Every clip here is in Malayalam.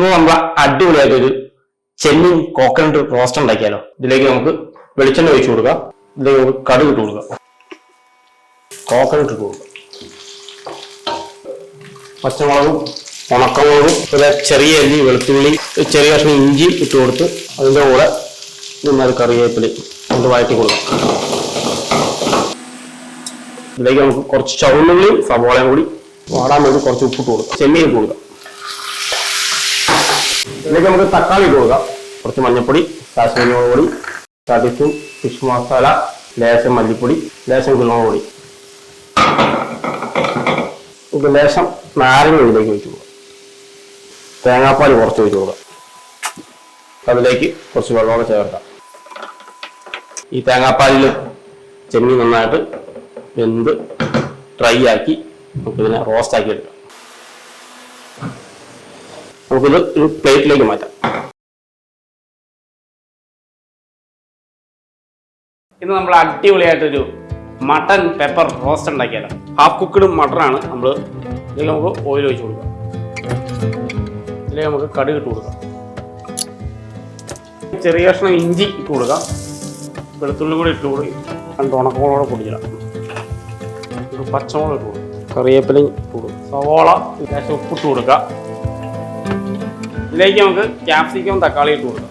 ഇന്ന് നമ്മൾ അടിപൊളിയായിട്ടൊരു ചെമ്മീൻ കോക്കനട്ട് റോസ്റ്റ് ഉണ്ടാക്കിയാലോ. ഇതിലേക്ക് നമുക്ക് വെളിച്ചെണ്ണ ഒഴിച്ചു കൊടുക്കാം. ഇതിലേക്ക് നമുക്ക് കടുക് ഇട്ട് കൊടുക്കാം, കോക്കനട്ട് ഇട്ട് കൊടുക്കാം, പച്ചമുളകും ഉണക്കമുളകും പിന്നെ ചെറിയ അല്ലി വെളുത്തുള്ളി ചെറിയ കഷ്ണം ഇഞ്ചി ഇട്ട് കൊടുത്ത് അതിൻ്റെ കൂടെ നന്നായി കറിവേപ്പില കൊണ്ട് വഴറ്റി കൊടുക്കാം. ഇതിലേക്ക് നമുക്ക് കുറച്ച് ചുവന്നുള്ളിയും സവോളയും കൂടി വാടാൻ വേണ്ടി കുറച്ച് ഉപ്പിട്ട് കൊടുക്കാം. ചെമ്മീൻ ഇട്ട് കൊടുക്കാം. ഇതിലേക്ക് നമുക്ക് തക്കാളി ഇട്ട് കൊടുക്കാം, കുറച്ച് മഞ്ഞൾപ്പൊടി, കാശ്മീരി മുളക് പൊടി, ടീസ്പൂൺ ഫിഷ് മസാല, ലേശം മല്ലിപ്പൊടി, ലേശം കുരുമുളക് പൊടി, ഇത് ലേശം നാരങ്ങ ഇതിലേക്ക് ഒഴിച്ചു കൊടുക്കാം. തേങ്ങാപ്പാൽ കുറച്ച് ഒഴിച്ചു കൊടുക്കാം. അതിലേക്ക് കുറച്ച് വെള്ളമോടെ ചേർക്കാം. ഈ തേങ്ങാപ്പാലിൽ ചെമ്മീൻ നന്നായിട്ട് വെന്ത് ഡ്രൈ ആക്കി നമുക്കിതിനെ റോസ്റ്റ് ആക്കി എടുക്കാം. നമുക്കിത് ഒരു പ്ലേറ്റിലേക്ക് മാറ്റാം. ഇന്ന് നമ്മൾ അടിപൊളിയായിട്ടൊരു മട്ടൻ പെപ്പർ റോസ്റ്റ് ഉണ്ടാക്കിയാലോ. ഹാഫ് കുക്ക്ഡ് മട്ടനാണ്. ഇതിലേക്ക് നമുക്ക് ഓയിൽ ഒഴിച്ച് കൊടുക്കാം. ഇതിലേക്ക് നമുക്ക് കടുക് ഇട്ട് കൊടുക്കാം. ചെറിയ കഷ്ണം ഇഞ്ചി ഇട്ട് കൊടുക്കാം. വെളുത്തുള്ളി കൂടി ഇട്ട് കൊടുക്കും. 2 ഉണക്കമുളകോടെ പൊടിച്ചിടാം. ഒരു പച്ചമുളക് ഇട്ട് കൊടുക്കും. കറിവേപ്പിലയും ഇട്ട് കൊടുക്കും. സവോള ലേശം ഉപ്പിട്ട് കൊടുക്കുക. ഇതിലേക്ക് നമുക്ക് ക്യാപ്സിക്കം തക്കാളി ഇട്ട് കൊടുക്കാം.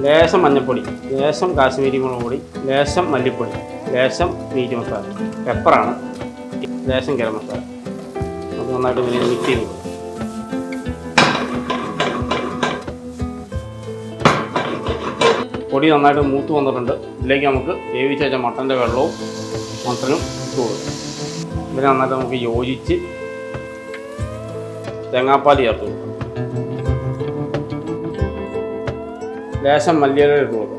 ലേശം മഞ്ഞൾപ്പൊടി, ലേശം കാശ്മീരി മുളക് പൊടി, ലേശം മല്ലിപ്പൊടി, ലേശം മീറ്റ് മസാല, പെപ്പറാണ്, ലേശം ഗരം മസാല. അത് നന്നായിട്ട് ഇങ്ങനെ മിക്സ് ചെയ്ത് കൊടുക്കും. പൊടി നന്നായിട്ട് മൂത്ത് വന്നിട്ടുണ്ട്. ഇതിലേക്ക് നമുക്ക് വേവിച്ച് വെച്ച മട്ടൻ്റെ വെള്ളവും മട്ടനും ഇട്ട് കൊടുക്കും. ഇതിനെ നന്നായിട്ട് നമുക്ക് യോജിച്ച് തേങ്ങാപ്പാൽ ചേർത്ത് കൊടുക്കാം. ലേശം മല്ലിയില ഇട്ട് കൊടുക്കാം.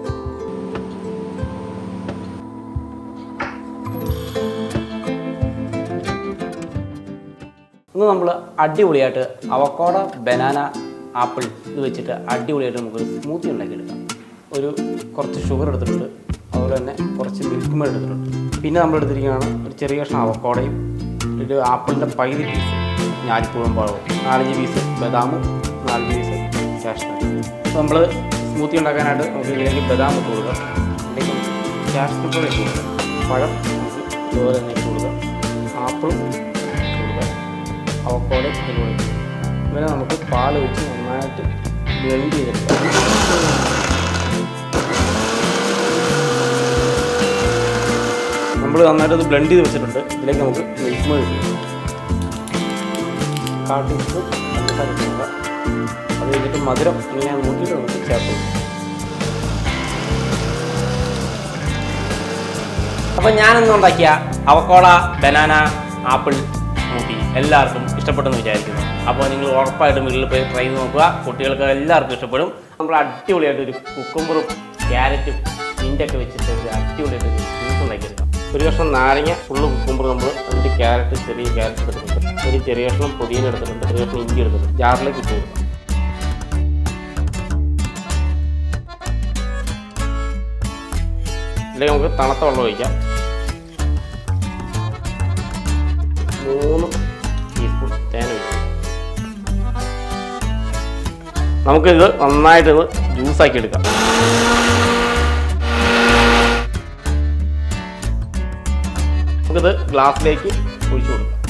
ഇന്ന് നമ്മൾ അടിപൊളിയായിട്ട് അവക്കാഡോ ബനാന ആപ്പിൾ ഇത് വെച്ചിട്ട് അടിപൊളിയായിട്ട് നമുക്കൊരു സ്മൂത്തി ഉണ്ടാക്കിയെടുക്കാം. കുറച്ച് ഷുഗർ എടുത്തിട്ടുണ്ട്, അതുപോലെ തന്നെ കുറച്ച് മിൽക്ക് മെയ്ഡ് എടുത്തിട്ടുണ്ട്. പിന്നെ നമ്മൾ എടുത്തിരിക്കുകയാണ് ഒരു ചെറിയ കഷ്ണം അവക്കാഡോയും ഒരു ആപ്പിളിൻ്റെ പകുതി പീസ് ഞാലിപ്പൂഴും പഴവും, 4-5 പീസ് ബദാമും, 4 പീസ് കാഷ്നട്ട്. അപ്പോൾ നമ്മൾ സ്മൂത്തി ഉണ്ടാക്കാനായിട്ട് നമുക്ക് ഇതിലേക്ക് ബദാം ഇട്ട് കൊടുക്കാം. ഇതിലേക്ക് കാഷ്നട്ട് ഇട്ട് കൊടുക്കാം. പഴം നമുക്ക് ഇതുപോലെ തന്നെ ഇട്ട് കൊടുക്കാം. ആപ്പിളും ഇട്ട് കൊടുക്കാം. അവക്കാഡോ ഇതുപോലെ ഇങ്ങനെ നമുക്ക് പാൽ വെച്ച് നന്നായിട്ട് ബ്ലെൻഡ് ചെയ്തെടുക്കാം. നമ്മൾ നന്നായിട്ട് അത് ബ്ലെൻഡ് ചെയ്ത് വെച്ചിട്ടുണ്ട്. ഇതിലേക്ക് നമുക്ക് മിൽക്ക് മെയ്ഡ് ഇട്ട് കാട്ടിട്ട് കൊടുക്കുക. അത് കഴിഞ്ഞിട്ട് മധുരം ഇങ്ങനെ നോക്കിയിട്ട് നമുക്ക് ചേർത്ത് കൊടുക്കും. അപ്പം ഞാനിന്ന് ഉണ്ടാക്കിയ അവക്കാഡോ ബനാന ആപ്പിൾ സ്മൂത്തി എല്ലാവർക്കും ഇഷ്ടപ്പെട്ടെന്ന് വിചാരിക്കുന്നു. അപ്പോൾ നിങ്ങൾ ഉറപ്പായിട്ടും വീട്ടിൽ പോയി ട്രൈ ചെയ്ത് നോക്കുക. കുട്ടികൾക്ക് എല്ലാവർക്കും ഇഷ്ടപ്പെടും. നമ്മൾ അടിപൊളിയായിട്ടൊരു കുക്കുംബറും ക്യാരറ്റും മിൻ്റൊക്കെ വെച്ചിട്ട് ഒരു അടിപൊളിയായിട്ടൊരു ജ്യൂസ് ഉണ്ടാക്കിയെടുക്കാം. ഒരു കഷ്ണം നാരങ്ങ ഫുള്ള് കുക്കുംബർ നമ്മൾ അതിൻ്റെ ക്യാരറ്റ് ചെറിയ ക്യാരറ്റ് എടുത്തിട്ടുണ്ട്. ഒരു ചെറിയ കഷ്ണം പുതിന എടുത്തിട്ടുണ്ട്. ചെറിയ കഷ്ണം ഇഞ്ചി എടുത്തിട്ടുണ്ട്. ജാറിലേക്ക് ഇട്ട് കൊടുക്കാം. ഇതിലേക്ക് നമുക്ക് തണുത്ത വെള്ളം ഒഴിക്കാം. 3 ടീസ്പൂൺ തേൻ ഒഴിക്കാം. നമുക്കിത് നന്നായിട്ടൊന്ന് ജ്യൂസാക്കി എടുക്കാം. നമുക്കിത് ഗ്ലാസ്സിലേക്ക് ഒഴിച്ചു കൊടുക്കാം.